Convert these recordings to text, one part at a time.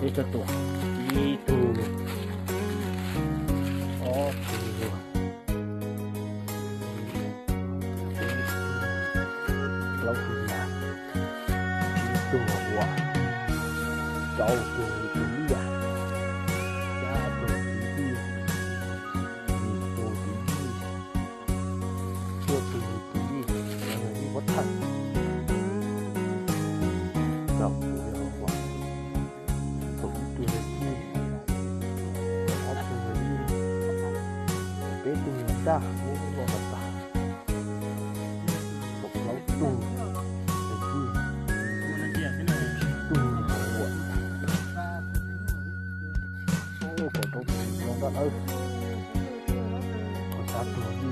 Itu tuh, itu, oh, lâu là itu wah, jauh itu dia, jatuh tinggi, itu tinggi, ini botak, jauh dia wah. Itu dah mau betah laut tuh jadi itu buat oh foto longgar aus satu lagi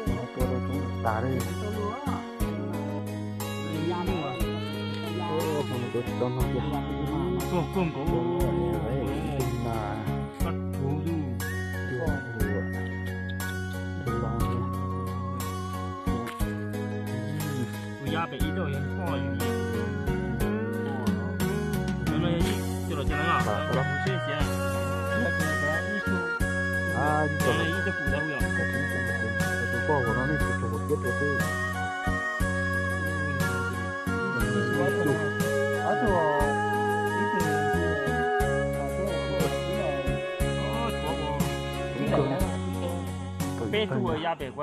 motor itu tarik oh motor tono dia nah压北一豆也放鱼，原来就了进来了，不新鲜，啊，你原来一直补的不要，就报我那里去做别的事。百度压百块。